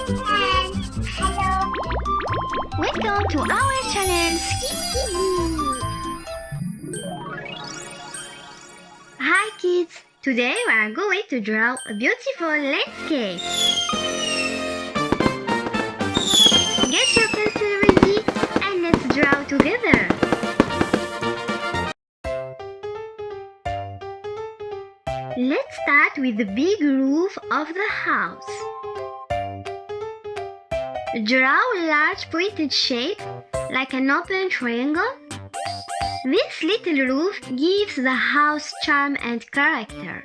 Hello. Welcome to our channel. Hi kids! Today we are going to draw a beautiful landscape. Get your pencil ready and let's draw together. Let's start with the big roof of the house. Draw a large pointed shape like an open triangle. This little roof gives the house charm and character.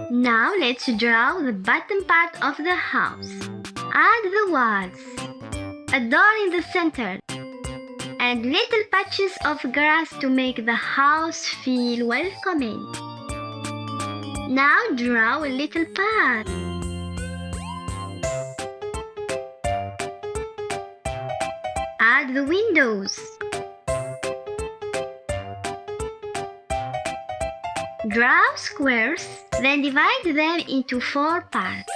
Now let's draw the bottom part of the house. Add the walls, a door in the center, and little patches of grass to make the house feel welcoming. Now draw a little path. Add the windows. Draw squares, then divide them into 4 parts.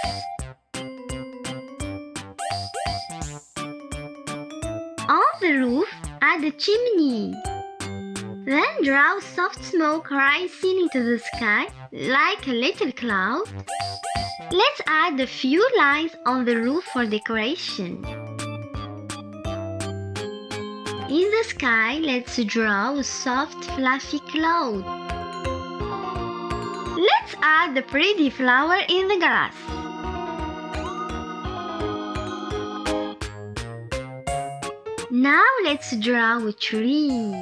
On the roof, add a chimney. Then draw soft smoke rising into the sky like a little cloud. Let's add a few lines on the roof for decoration. In the sky, let's draw a soft fluffy cloud. Let's add the pretty flower in the grass. Now let's draw a tree.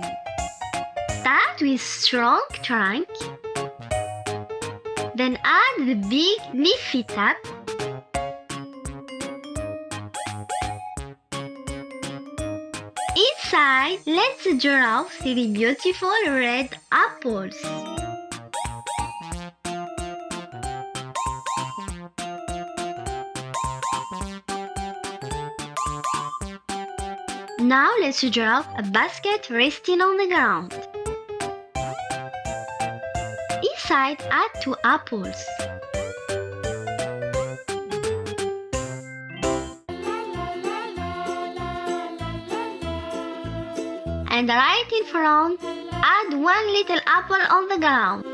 Start with strong trunk. Then add the big leafy top. Inside, let's draw 3 beautiful red apples. Now let's draw a basket resting on the ground. Inside, add 2 apples. And right in front, add 1 little apple on the ground.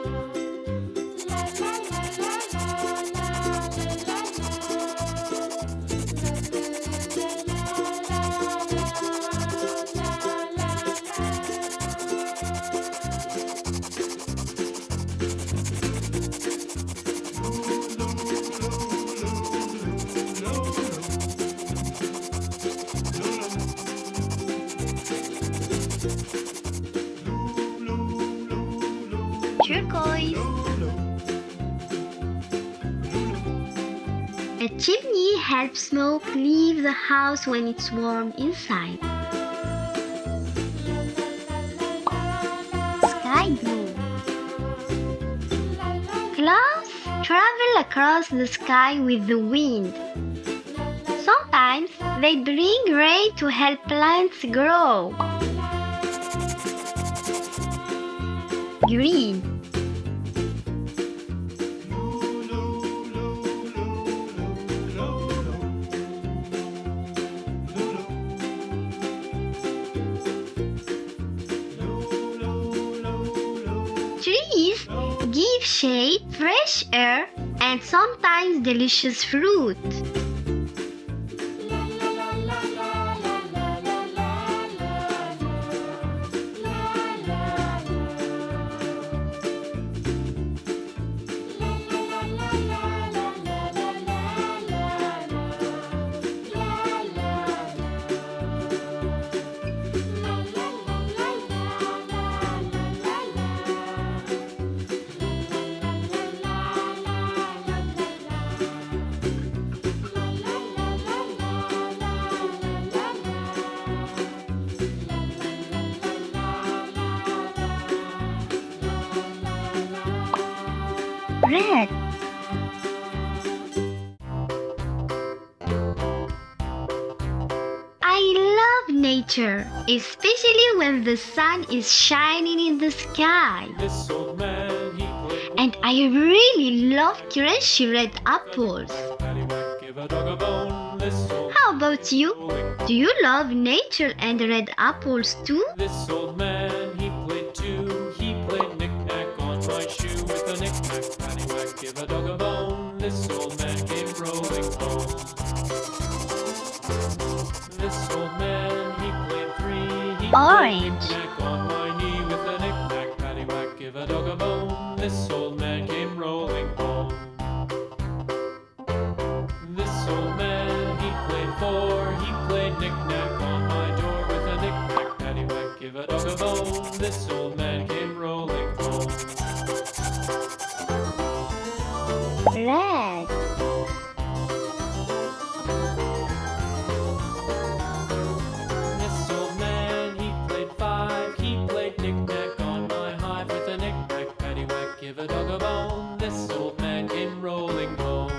Turquoise. A chimney helps smoke leave the house when it's warm inside. Sky blue. Clouds travel across the sky with the wind. Sometimes they bring rain to help plants grow. Green. Trees give shade, fresh air, and sometimes delicious fruit. Red. I love nature, especially when the sun is shining in the sky. And I really love crunchy red apples. give a dog a bone. This old How about you? Do you love nature and red apples too? This old man, he played too. He played knick-knack on my shoe with a knick-knack, paddywhack, give a dog a bone. This old man came rolling home. This old man, he played three. He Orange. played knick-knack on my knee with a knick-knack, paddywhack, give a dog a bone. This old man came rolling home. This old man, he played four. He played knick-knack on my door with a knick-knack, paddywhack, give a dog a bone. This old man came rolling home. Red. This old man, he played five. He played knick-knack on my hive with a knick-knack, paddywhack, give a dog a bone. This old man came rolling home.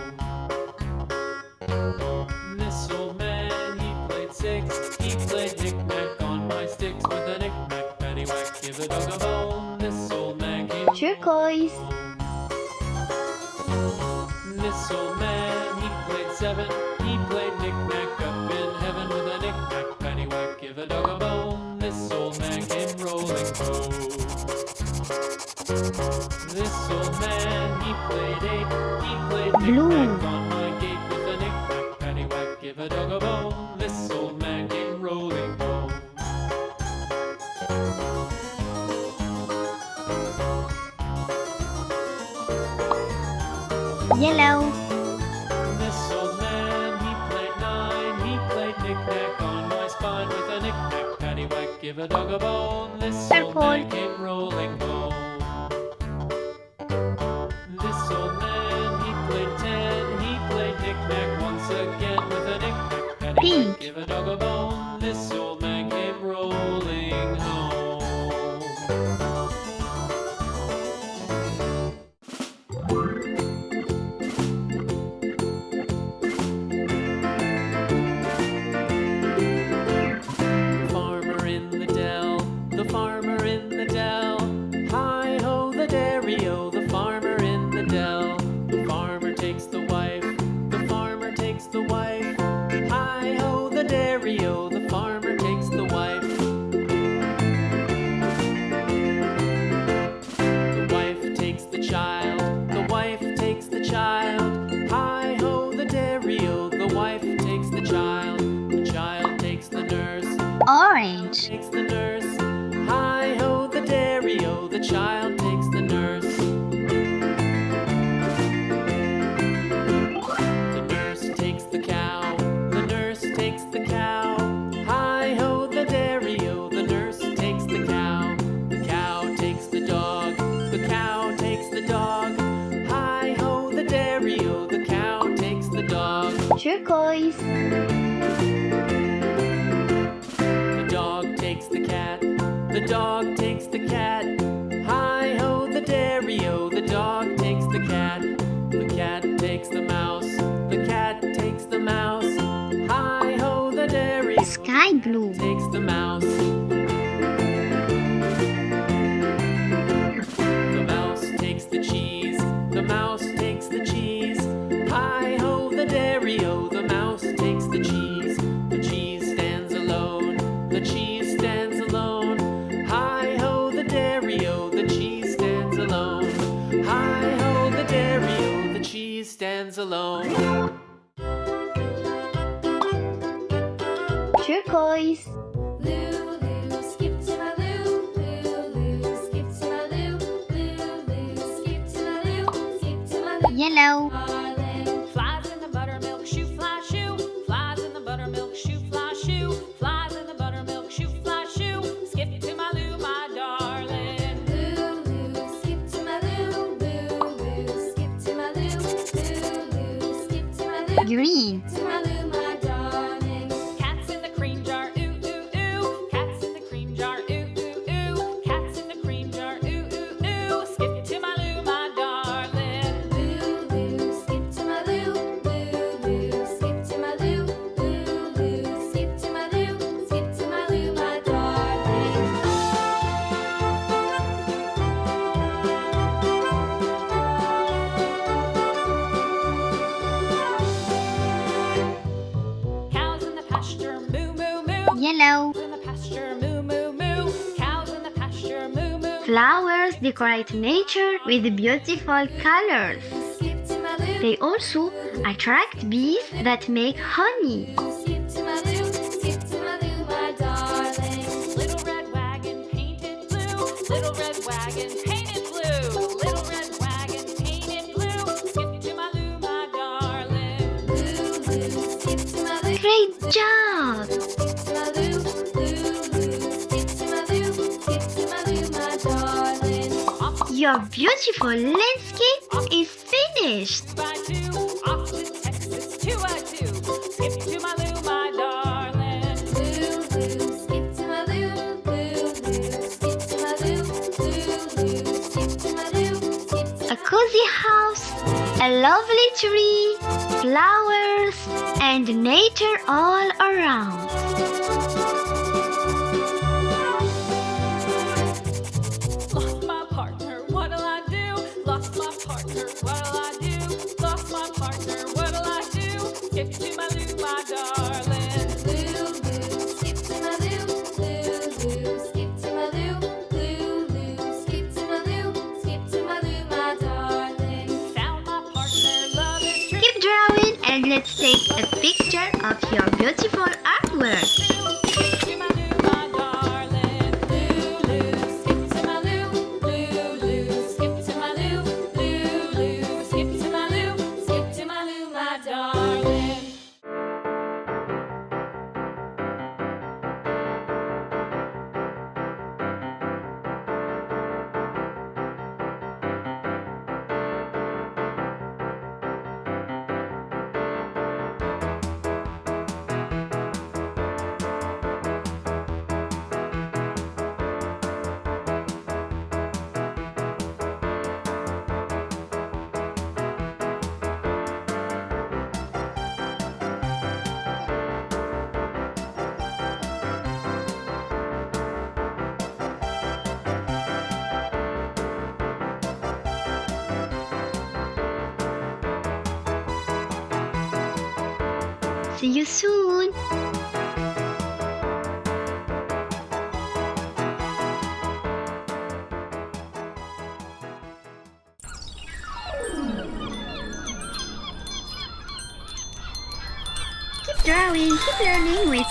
This old man, he played six. He played knick-knack on my sticks with a knick-knack, paddywhack, give a dog a bone. This old man came Turquoise. This old man, he played seven. He played knick-knack up in heaven with a knick-knack, paddywhack, give a dog a bone. This old man came rolling home. This old man, he played eight. He played Blue. knick-knack on my gate with a knick-knack, paddywhack, give a dog a bone. This old man came rolling home. Yellow. This old man, he played nine. He played knick-knack on my spine with a knick-knack, paddywhack, give a dog a bone. This old Purple. man came rolling home. This old man, he played ten. He played knick-knack once again with a knick-knack, paddywhack, Pink. give a dog a bone. This old man came rolling home. Farmer in the dell, the farmer in the dell. Hi-ho, the dairy-o, the farmer in the dell. The farmer takes the wife, the farmer takes the wife. Hi-ho, the dairy-o, the farmer takes the wife. The wife takes the child, the wife takes the child. Hi-ho, the dairy-o, the wife takes the child. The child takes the nurse, Orange. takes the nurse. Hi-ho, the dairy-o, the child takes the nurse. The nurse takes the cow, the nurse takes the cow. Hi-ho, the dairy-o, the nurse takes the cow. The cow takes the dog, the cow takes the dog. Hi-ho, the dairy-o, the cow takes the dog. Turquoise. The dog takes the cat, the dog takes the cat. Hi-ho, the dairy-o, the dog takes the cat. The cat takes the mouse, the cat takes the mouse. Hi-ho, the dairy-o Sky blue. takes the mouse. The mouse takes the cheese, the mouse takes the cheese. Hi-ho, the dairy-o, the mouse takes the cheese. The cheese stands alone, the cheese stands alone. Hi-ho, the dairy-o, the cheese stands alone. Hi-ho, the dairy-o, the cheese stands alone. Turquoise. Lulu, skip to my loo. Lulu, skip to my loo. Lulu, skip to my loo. Skip to my loo. Yellow. Darling. Flies in the buttermilk shoe, fly shoe. Flies in the buttermilk shoe, fly shoe. Flies in the buttermilk shoe, fly shoe. Skip to my loo, my darling. Lulu, skip to my loo. Lulu, skip to my loo. Lulu, skip to my loo. Green. To my loo, my darling. Cats in the cream jar, ooh ooh ooh. Cats in the cream jar, ooh ooh ooh. Cats in the cream jar, ooh ooh ooh. Skip to my loo, my darling. Lulu, skip to my loo. Lulu, skip to my loo. Lulu, skip to my loo. Skip to my loo, my darling. hello. In the pasture, moo, moo, moo. Cows in the pasture, moo, moo. Flowers decorate nature with beautiful colors. Skip to my loo. They also attract bees that make honey. Skip to my loo, my darling. Little red wagon painted blue. Little red wagon painted blue. Little red wagon painted blue. Skip to my loo, my darling. Loo, loo, skip to my loo. Great job! Skip to my loo, loo, loo. Skip to my loo, skip to my loo, my darling. Your beautiful landscape is finished. By two, off to Texas, 202. Skip to my loo, my darling. Loo, loo, skip to my loo, loo, loo. Skip to my loo, loo, loo. Skip to my loo, skip to A cozy house, a lovely tree, flowers, and nature all around. Lost my partner, what'll I do? Lost my partner, what'll I do? Lost my partner, what'll I do? Skip to my loo, my darling. loo, loo. Skip to my loo, loo, loo. Skip to my loo, loo, loo. Skip to my loo, skip to my loo, my darling. Found my partner, love is true. Keep drawing and let's take a picture of your beautiful artwork. Skip to my loo, my darling. Loo, loo. Skip to my loo, loo, loo. Skip to my loo, loo, loo. Skip to my loo, skip to my loo, my darling. See you soon! Keep drawing, keep learning with